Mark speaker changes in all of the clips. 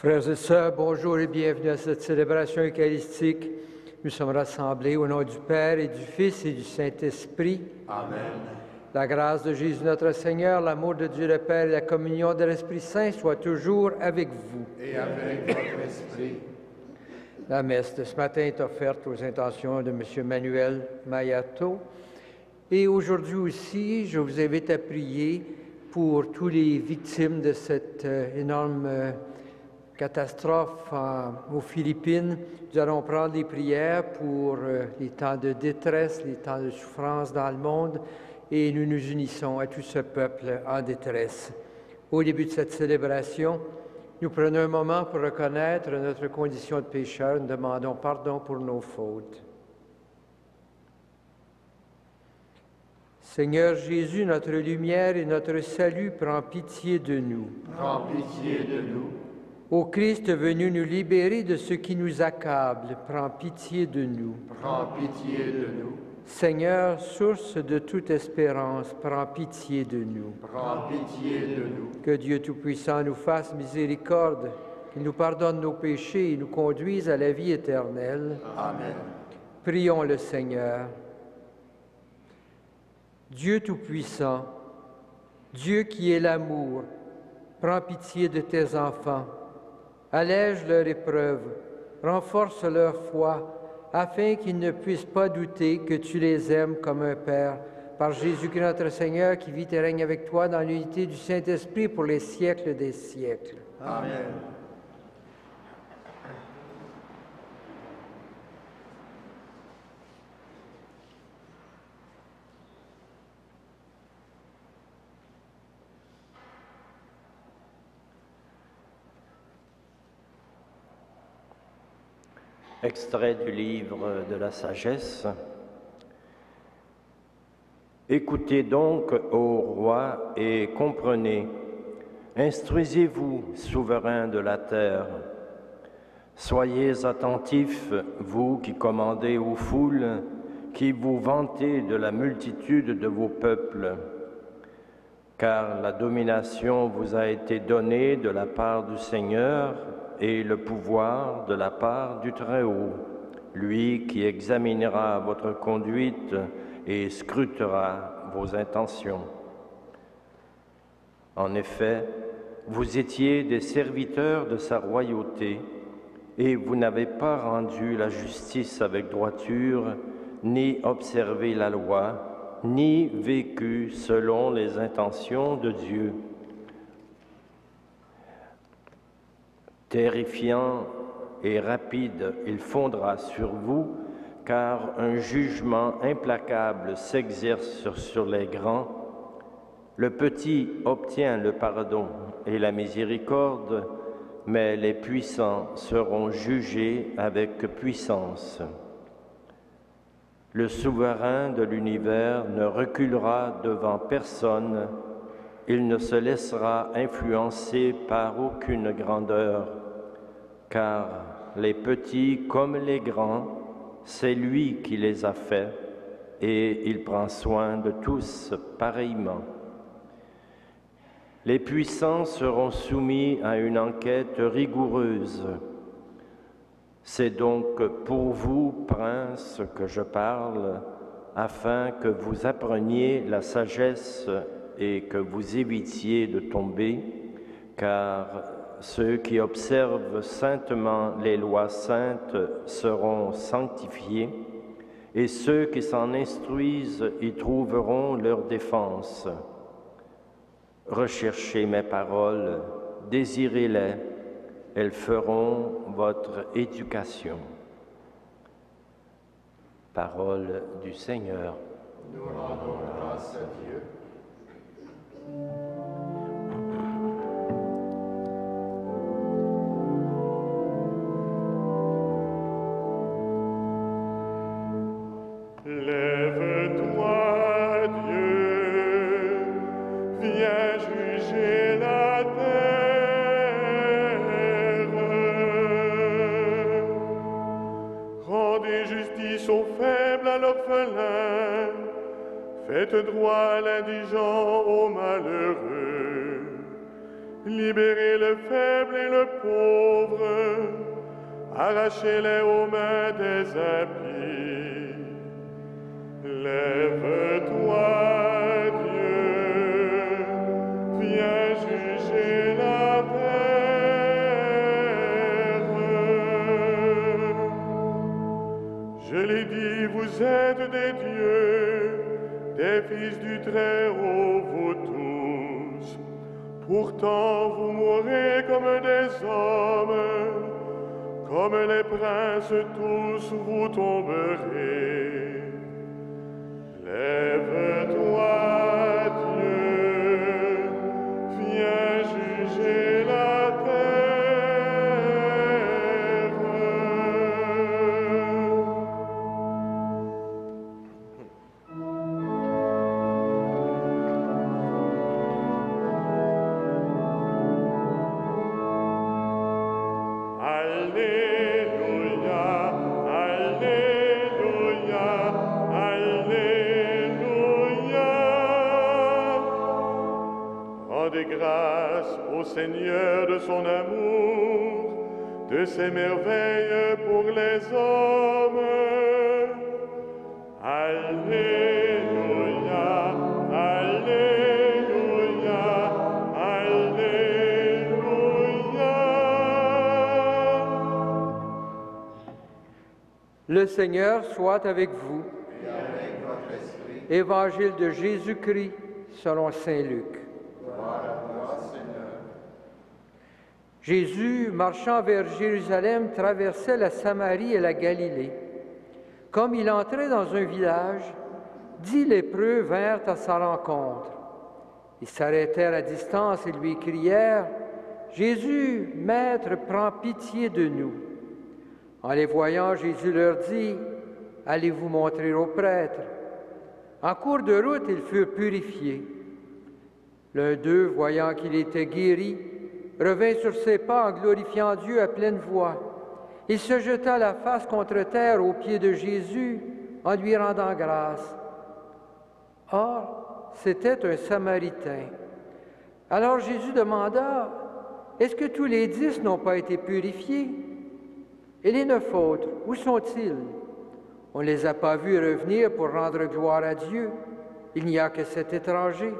Speaker 1: Frères et sœurs, bonjour et bienvenue à cette célébration eucharistique. Nous sommes rassemblés au nom du Père et du Fils et du Saint-Esprit.
Speaker 2: Amen.
Speaker 1: La grâce de Jésus notre Seigneur, l'amour de Dieu le Père et la communion de l'Esprit Saint soient toujours avec vous.
Speaker 2: Et avec votre esprit.
Speaker 1: La messe de ce matin est offerte aux intentions de M. Manuel Mayato. Et aujourd'hui aussi, je vous invite à prier pour tous les victimes de cette énorme catastrophe aux Philippines. Nous allons prendre les prières pour les temps de détresse, les temps de souffrance dans le monde, et nous nous unissons à tout ce peuple en détresse. Au début de cette célébration, nous prenons un moment pour reconnaître notre condition de pécheur. Nous demandons pardon pour nos fautes. Seigneur Jésus, notre lumière et notre salut, prends pitié de nous.
Speaker 2: Prends pitié de nous.
Speaker 1: Ô Christ venu nous libérer de ce qui nous accable, prends pitié de nous.
Speaker 2: Prends pitié de nous.
Speaker 1: Seigneur, source de toute espérance, prends pitié de nous.
Speaker 2: Prends pitié de nous.
Speaker 1: Que Dieu Tout-Puissant nous fasse miséricorde, qu'il nous pardonne nos péchés et nous conduise à la vie éternelle.
Speaker 2: Amen.
Speaker 1: Prions le Seigneur. Dieu Tout-Puissant, Dieu qui est l'amour, prends pitié de tes enfants. Allège leur épreuve, renforce leur foi, afin qu'ils ne puissent pas douter que tu les aimes comme un Père. Par Jésus-Christ notre Seigneur, qui vit et règne avec toi dans l'unité du Saint-Esprit pour les siècles des siècles.
Speaker 2: Amen.
Speaker 3: Extrait du livre de la sagesse. Écoutez donc, ô roi, et comprenez. Instruisez-vous, souverains de la terre. Soyez attentifs, vous qui commandez aux foules, qui vous vantez de la multitude de vos peuples. Car la domination vous a été donnée de la part du Seigneur, et le pouvoir de la part du Très-Haut, lui qui examinera votre conduite et scrutera vos intentions. En effet, vous étiez des serviteurs de sa royauté, et vous n'avez pas rendu la justice avec droiture, ni observé la loi, ni vécu selon les intentions de Dieu. Terrifiant et rapide, il fondra sur vous, car un jugement implacable s'exerce sur les grands. Le petit obtient le pardon et la miséricorde, mais les puissants seront jugés avec puissance. Le souverain de l'univers ne reculera devant personne, il ne se laissera influencer par aucune grandeur, car les petits comme les grands, c'est lui qui les a faits, et il prend soin de tous pareillement. Les puissants seront soumis à une enquête rigoureuse. C'est donc pour vous, princes, que je parle, afin que vous appreniez la sagesse et que vous évitiez de tomber, car ceux qui observent saintement les lois saintes seront sanctifiés, et ceux qui s'en instruisent y trouveront leur défense. Recherchez mes paroles, désirez-les, elles feront votre éducation. Parole du Seigneur.
Speaker 2: Nous rendons grâce à Dieu.
Speaker 4: Lève-toi, Dieu, viens juger la terre. Rendez justice aux faibles, à l'orphelin, faites droit à l'indigent, au malheureux. Libérez le faible et le pauvre, arrachez-les aux mains des impies. Lève-toi, Dieu, viens juger la terre. Je l'ai dit, vous êtes des dieux, des fils du Très-Haut, vous tous. Pourtant, vous mourrez comme des hommes, comme les princes tous, vous tomberez. Lève-toi, Dieu, viens juger la terre. Alléluia, Alléluia, Alléluia. Rendez grâce au Seigneur de son amour, de ses merveilles pour les hommes. Alléluia, Alléluia, Alléluia.
Speaker 1: Le Seigneur soit avec vous.
Speaker 2: Et avec votre esprit,
Speaker 1: Évangile de Jésus-Christ selon saint Luc.
Speaker 2: gloire à toi, Seigneur.
Speaker 1: Jésus, marchant vers Jérusalem, traversait la Samarie et la Galilée. Comme il entrait dans un village, 10 lépreux vinrent à sa rencontre. Ils s'arrêtèrent à distance et lui crièrent « Jésus, Maître, prends pitié de nous. » En les voyant, Jésus leur dit « Allez vous montrer aux prêtres. » En cours de route, ils furent purifiés. L'un d'eux, voyant qu'il était guéri, revint sur ses pas en glorifiant Dieu à pleine voix. Il se jeta la face contre terre aux pieds de Jésus en lui rendant grâce. Or, c'était un Samaritain. Alors Jésus demanda, « Est-ce que tous les 10 n'ont pas été purifiés? Et les 9 autres, où sont-ils? On ne les a pas vus revenir pour rendre gloire à Dieu. Il n'y a que cet étranger. »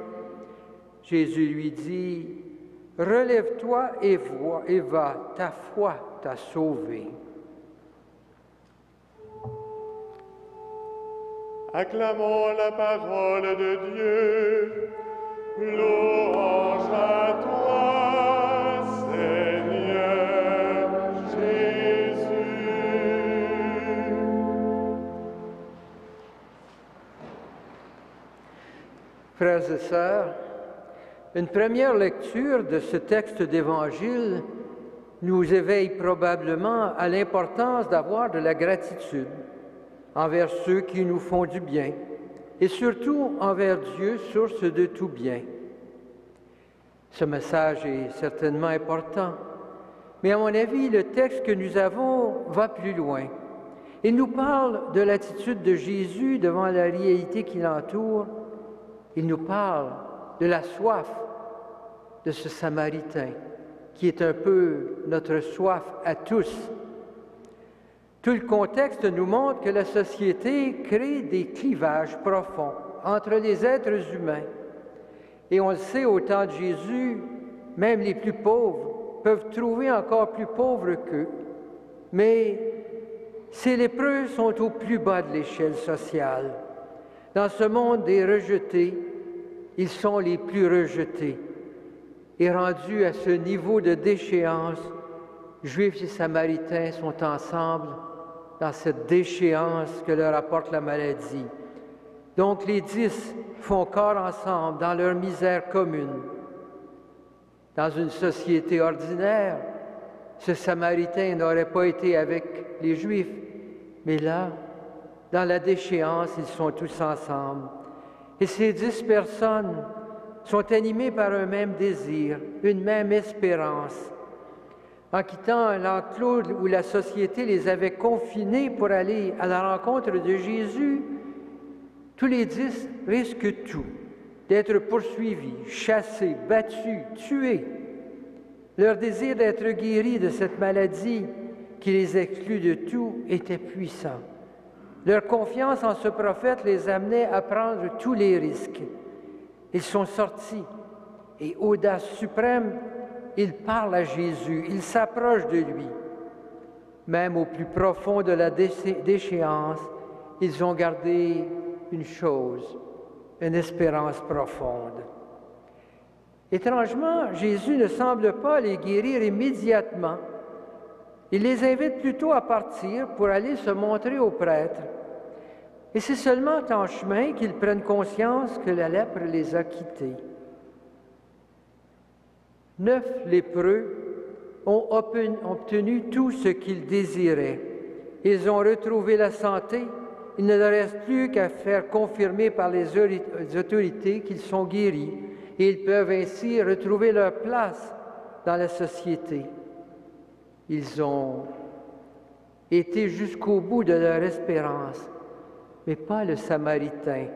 Speaker 1: Jésus lui dit, « Relève-toi et va, ta foi t'a sauvé. »
Speaker 4: Acclamons la parole de Dieu. Louange à toi, Seigneur Jésus.
Speaker 1: Frères et sœurs, une première lecture de ce texte d'Évangile nous éveille probablement à l'importance d'avoir de la gratitude envers ceux qui nous font du bien et surtout envers Dieu, source de tout bien. Ce message est certainement important, mais à mon avis, le texte que nous avons va plus loin. Il nous parle de l'attitude de Jésus devant la réalité qui l'entoure. Il nous parle de la soif de ce Samaritain, qui est un peu notre soif à tous. Tout le contexte nous montre que la société crée des clivages profonds entre les êtres humains. Et on le sait, au temps de Jésus, même les plus pauvres peuvent trouver encore plus pauvres qu'eux. Mais ces lépreux sont au plus bas de l'échelle sociale. Dans ce monde des rejetés, ils sont les plus rejetés. Et rendus à ce niveau de déchéance, Juifs et Samaritains sont ensemble dans cette déchéance que leur apporte la maladie. Donc les 10 font corps ensemble dans leur misère commune. Dans une société ordinaire, ce Samaritain n'aurait pas été avec les Juifs, mais là, dans la déchéance, ils sont tous ensemble. Et ces 10 personnes sont animées par un même désir, une même espérance. En quittant l'enclos où la société les avait confinés pour aller à la rencontre de Jésus, tous les 10 risquent tout, d'être poursuivis, chassés, battus, tués. Leur désir d'être guéris de cette maladie qui les exclut de tout était puissant. Leur confiance en ce prophète les amenait à prendre tous les risques. Ils sont sortis et, audace suprême, ils parlent à Jésus, ils s'approchent de lui. Même au plus profond de la déchéance, ils ont gardé une chose, une espérance profonde. Étrangement, Jésus ne semble pas les guérir immédiatement. Il les invite plutôt à partir pour aller se montrer aux prêtres. Et c'est seulement en chemin qu'ils prennent conscience que la lèpre les a quittés. 9 lépreux ont obtenu tout ce qu'ils désiraient. Ils ont retrouvé la santé. Il ne leur reste plus qu'à faire confirmer par les autorités qu'ils sont guéris et ils peuvent ainsi retrouver leur place dans la société. Ils ont été jusqu'au bout de leur espérance, mais pas le Samaritain.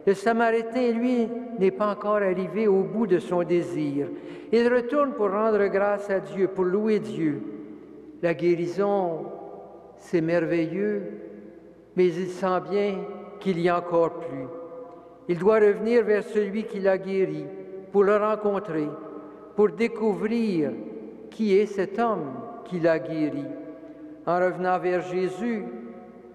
Speaker 1: Le Samaritain, lui, n'est pas encore arrivé au bout de son désir. Il retourne pour rendre grâce à Dieu, pour louer Dieu. La guérison, c'est merveilleux, mais il sent bien qu'il y a encore plus. Il doit revenir vers celui qui l'a guéri, pour le rencontrer, pour découvrir qui est cet homme qui l'a guéri. En revenant vers Jésus,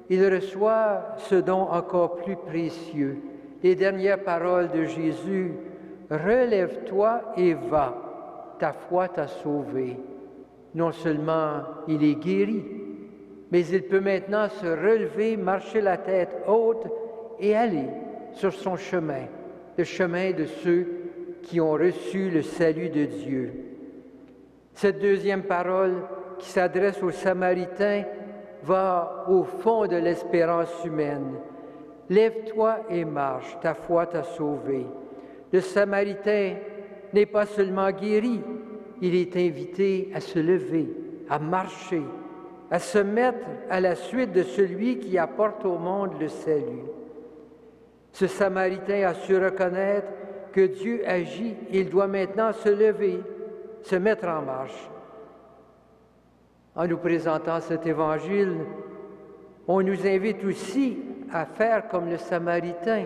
Speaker 1: il reçoit ce don encore plus précieux. Les dernières paroles de Jésus, « Relève-toi et va, ta foi t'a sauvé. » Non seulement il est guéri, mais il peut maintenant se relever, marcher la tête haute et aller sur son chemin, le chemin de ceux qui ont reçu le salut de Dieu. Cette deuxième parole qui s'adresse aux Samaritains va au fond de l'espérance humaine. « Lève-toi et marche, ta foi t'a sauvé. » Le Samaritain n'est pas seulement guéri, il est invité à se lever, à marcher, à se mettre à la suite de celui qui apporte au monde le salut. Ce Samaritain a su reconnaître que Dieu agit et il doit maintenant se lever, se mettre en marche. En nous présentant cet évangile, on nous invite aussi à faire comme le Samaritain,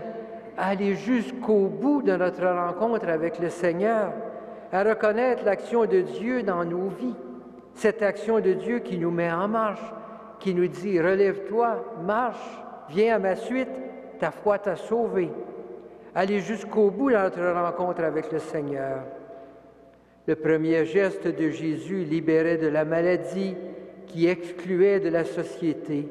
Speaker 1: à aller jusqu'au bout de notre rencontre avec le Seigneur, à reconnaître l'action de Dieu dans nos vies, cette action de Dieu qui nous met en marche, qui nous dit « Relève-toi, marche, viens à ma suite, ta foi t'a sauvé ». Aller jusqu'au bout de notre rencontre avec le Seigneur. Le premier geste de Jésus libérait de la maladie qui excluait de la société.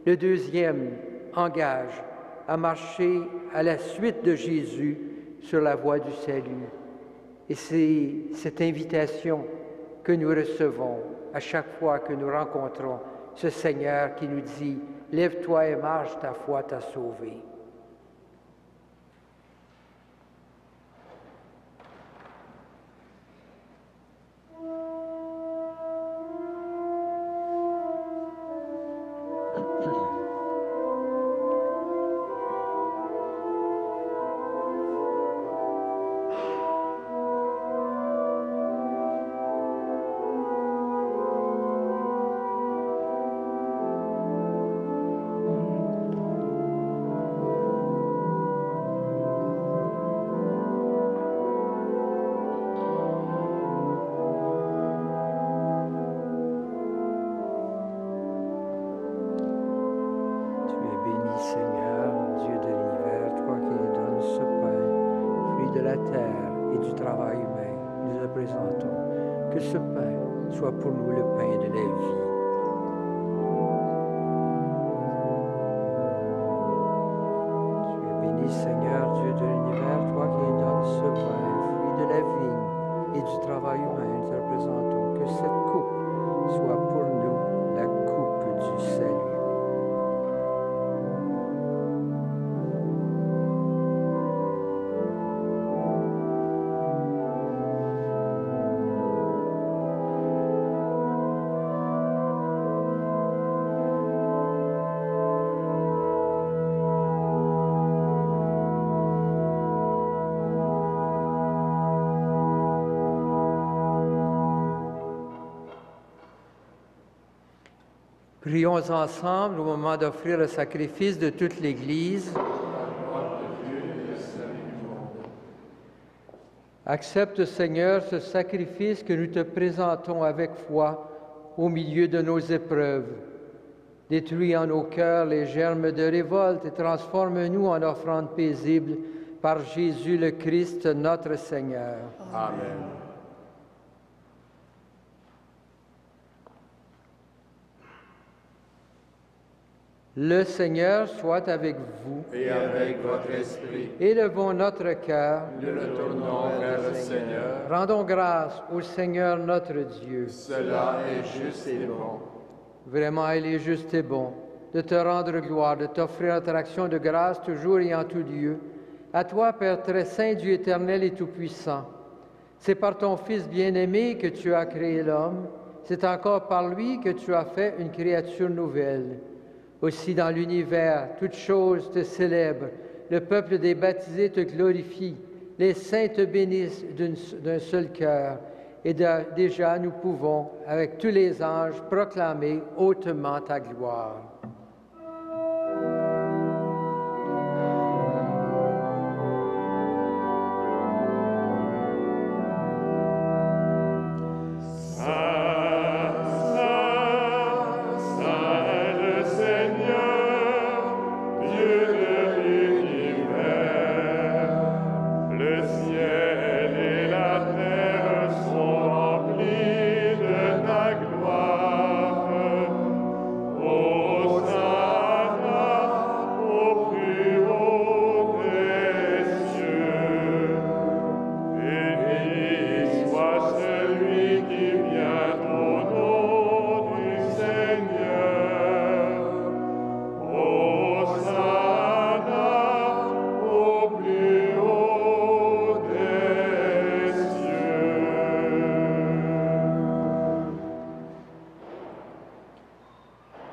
Speaker 1: Le deuxième engage à marcher à la suite de Jésus sur la voie du salut. Et c'est cette invitation que nous recevons à chaque fois que nous rencontrons ce Seigneur qui nous dit « Lève-toi et marche, ta foi t'a sauvé ». Prions ensemble au moment d'offrir le sacrifice de toute l'Église. Accepte, Seigneur, ce sacrifice que nous te présentons avec foi au milieu de nos épreuves. Détruis en nos cœurs les germes de révolte et transforme-nous en offrande paisible par Jésus le Christ, notre Seigneur.
Speaker 2: Amen.
Speaker 1: Le Seigneur soit avec vous.
Speaker 2: Et avec votre esprit,
Speaker 1: Élevons notre cœur.
Speaker 2: nous le tournons vers le Seigneur.
Speaker 1: Rendons grâce au Seigneur notre Dieu.
Speaker 2: Cela est juste et bon.
Speaker 1: Vraiment, il est juste et bon de te rendre gloire, de t'offrir notre action de grâce toujours et en tout lieu. À toi, Père très saint, Dieu éternel et tout-puissant. C'est par ton Fils bien-aimé que tu as créé l'homme. C'est encore par lui que tu as fait une créature nouvelle. Aussi dans l'univers, toutes choses te célèbrent. Le peuple des baptisés te glorifie. Les saints te bénissent d'un seul cœur. Et déjà, nous pouvons, avec tous les anges, proclamer hautement ta gloire.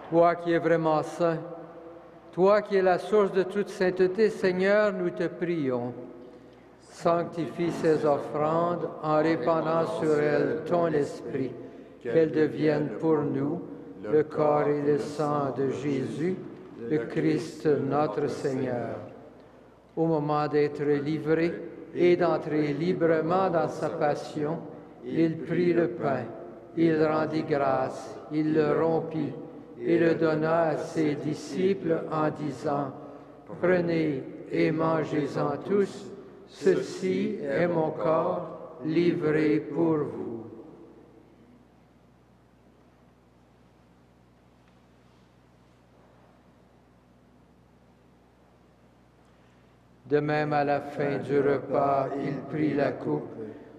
Speaker 1: Toi qui es vraiment saint, toi qui es la source de toute sainteté, Seigneur, nous te prions. Sanctifie ces offrandes en répandant sur elles ton esprit, qu'elles deviennent pour nous le corps et le sang de Jésus, le Christ notre Seigneur. Au moment d'être livré et d'entrer librement dans sa passion, il prit le pain, il rendit grâce, il le rompit et le donna à ses disciples en disant, « Prenez et mangez-en tous, ceci est mon corps livré pour vous. » De même, à la fin du repas, il prit la coupe.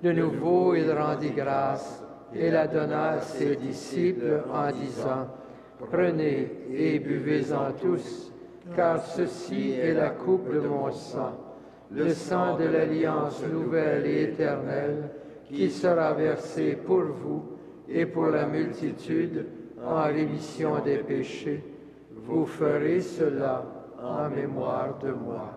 Speaker 1: De nouveau, il rendit grâce et la donna à ses disciples en disant, « Prenez et buvez-en tous, car ceci est la coupe de mon sang, le sang de l'alliance nouvelle et éternelle, qui sera versé pour vous et pour la multitude en rémission des péchés. Vous ferez cela en mémoire de moi. »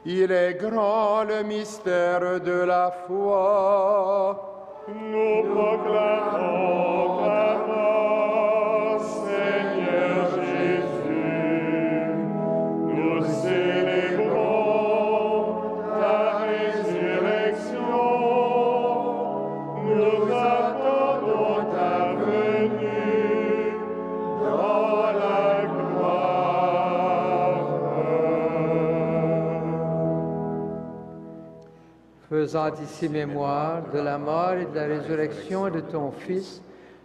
Speaker 2: Il est grand le mystère de la foi.
Speaker 4: Nous proclamons ta mort, Seigneur Jésus. Nous célébrons ta résurrection. Nous attendons ta venue dans la gloire.
Speaker 1: Faisant ici mémoire de la mort et de la résurrection de ton Fils,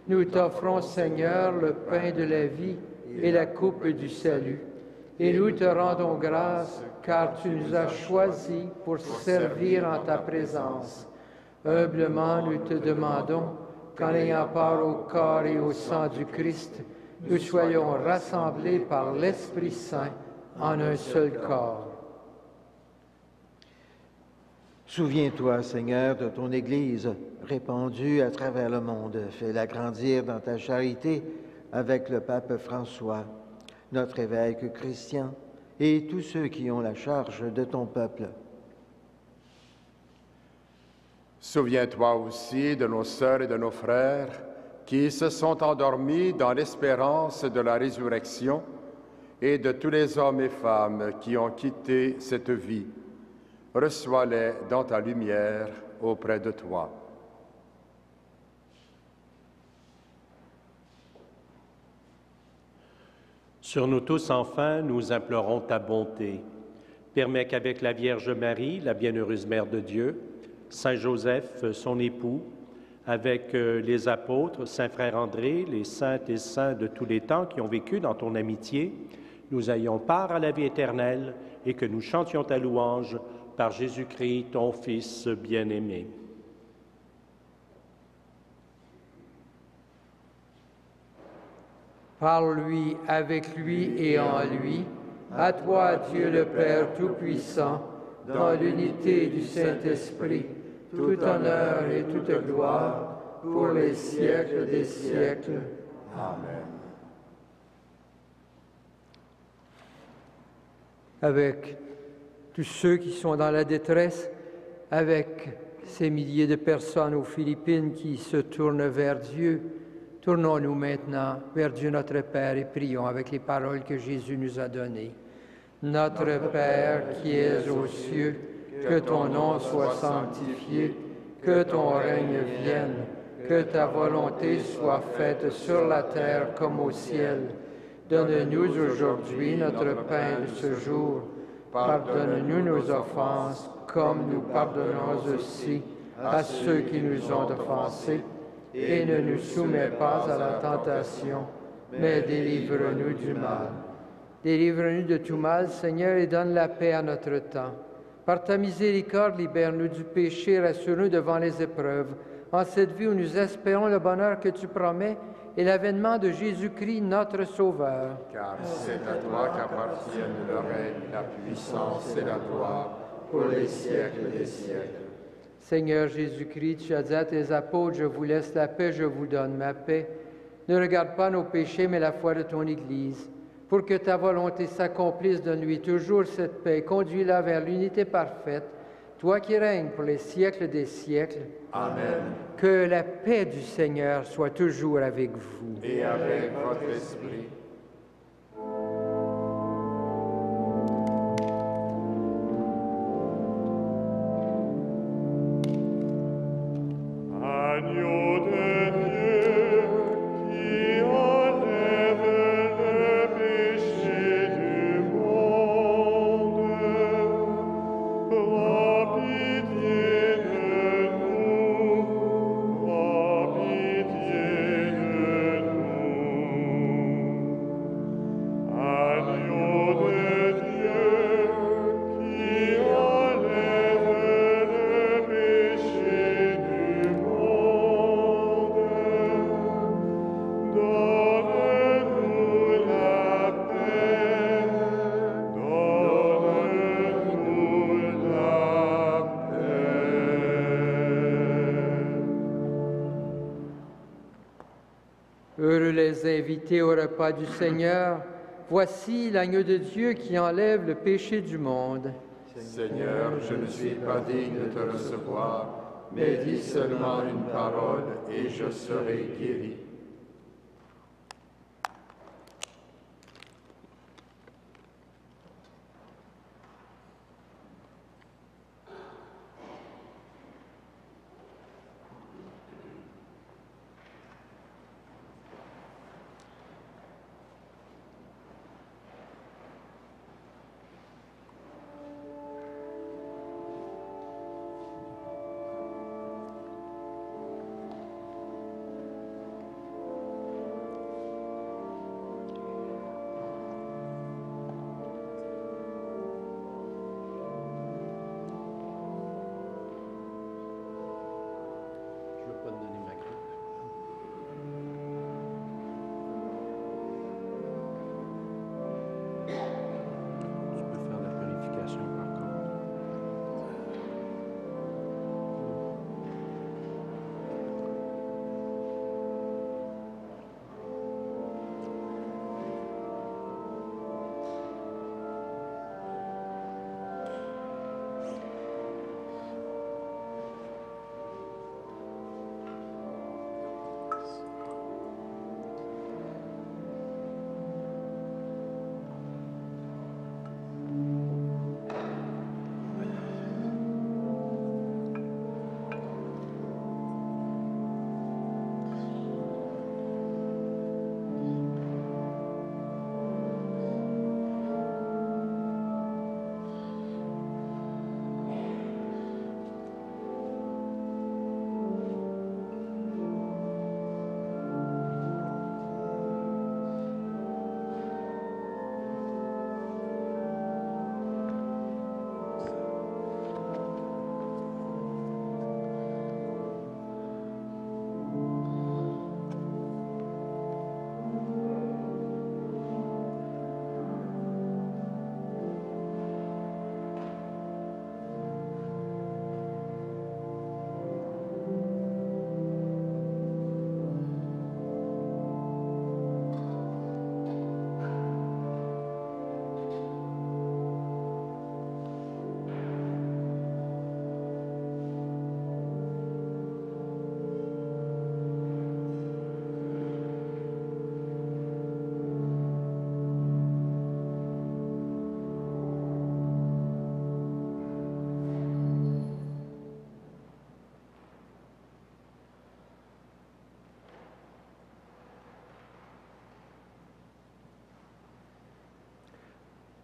Speaker 1: nous t'offrons, Seigneur, le pain de la vie et la coupe du salut. Et nous te rendons grâce, car tu nous as choisis pour servir en ta présence. Humblement, nous te demandons qu'en ayant part au corps et au sang du Christ, nous soyons rassemblés par l'Esprit Saint en un seul corps.
Speaker 5: Souviens-toi, Seigneur, de ton Église répandue à travers le monde. Fais-la grandir dans ta charité avec le pape François, notre évêque Christian, et tous ceux qui ont la charge de ton peuple.
Speaker 2: Souviens-toi aussi de nos sœurs et de nos frères qui se sont endormis dans l'espérance de la résurrection et de tous les hommes et femmes qui ont quitté cette vie. Reçois-les dans ta lumière auprès de toi.
Speaker 6: Sur nous tous, enfin, nous implorons ta bonté. Permets qu'avec la Vierge Marie, la bienheureuse Mère de Dieu, Saint Joseph, son époux, avec les apôtres, Saint Frère André, les saintes et saints de tous les temps qui ont vécu dans ton amitié, nous ayons part à la vie éternelle et que nous chantions ta louange par Jésus-Christ, ton Fils bien-aimé.
Speaker 1: Par lui, avec lui et en lui, à toi, Dieu le Père Tout-Puissant, dans l'unité du Saint-Esprit, tout honneur et toute gloire pour les siècles des siècles.
Speaker 2: Amen.
Speaker 1: Avec tous ceux qui sont dans la détresse, avec ces milliers de personnes aux Philippines qui se tournent vers Dieu, tournons-nous maintenant vers Dieu notre Père et prions avec les paroles que Jésus nous a données. Notre Père qui es aux cieux, que ton nom soit sanctifié, que ton règne vienne, que ta volonté soit faite sur la terre comme au ciel. Donne-nous aujourd'hui notre pain de ce jour. Pardonne-nous nos offenses, comme nous pardonnons aussi à ceux qui nous ont offensés. Et ne nous soumets pas à la tentation, mais délivre-nous du mal. Délivre-nous de tout mal, Seigneur, et donne la paix à notre temps. Par ta miséricorde, libère-nous du péché, rassure-nous devant les épreuves. En cette vie où nous espérons le bonheur que tu promets et l'avènement de Jésus-Christ, notre Sauveur.
Speaker 2: Car c'est à toi qu'appartiennent le règne, la puissance et la gloire pour les siècles des siècles.
Speaker 1: Seigneur Jésus-Christ, tu as dit à tes apôtres, je vous laisse la paix, je vous donne ma paix. Ne regarde pas nos péchés, mais la foi de ton Église. Pour que ta volonté s'accomplisse, donne-lui toujours cette paix. Conduis-la vers l'unité parfaite, toi qui règnes pour les siècles des siècles.
Speaker 2: Amen.
Speaker 1: Que la paix du Seigneur soit toujours avec vous.
Speaker 2: Et avec votre esprit.
Speaker 4: Agneau de Dieu qui enlève le péché du monde, prends pitié de nous, prends pitié de nous. Agneau de Dieu qui enlève le péché du monde, donne-nous la paix, donne-nous la paix.
Speaker 1: Heureux les invités au repas du Seigneur. Voici l'agneau de Dieu qui enlève le péché du monde.
Speaker 2: Seigneur, je ne suis pas digne de te recevoir, mais dis seulement une parole et je serai guéri.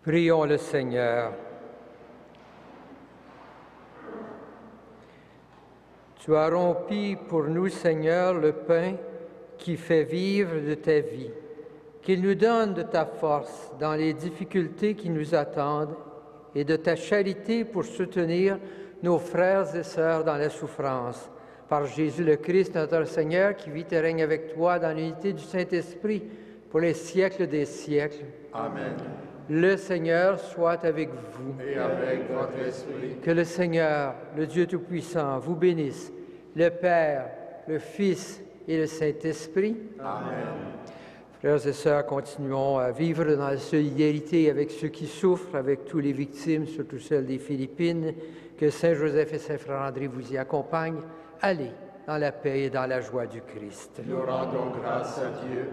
Speaker 1: Prions le Seigneur. Tu as rompu pour nous, Seigneur, le pain qui fait vivre de ta vie. Qu'il nous donne de ta force dans les difficultés qui nous attendent et de ta charité pour soutenir nos frères et sœurs dans la souffrance. Par Jésus le Christ, notre Seigneur, qui vit et règne avec toi dans l'unité du Saint-Esprit pour les siècles des siècles.
Speaker 2: Amen.
Speaker 1: Le Seigneur soit avec vous.
Speaker 2: Et avec votre esprit.
Speaker 1: Que le Seigneur, le Dieu Tout-Puissant, vous bénisse, le Père, le Fils et le Saint-Esprit.
Speaker 2: Amen.
Speaker 1: Frères et sœurs, continuons à vivre dans la solidarité avec ceux qui souffrent, avec tous les victimes, surtout celles des Philippines. Que Saint Joseph et Saint Frère André vous y accompagnent. Allez dans la paix et dans la joie du Christ.
Speaker 2: Nous rendons grâce à Dieu.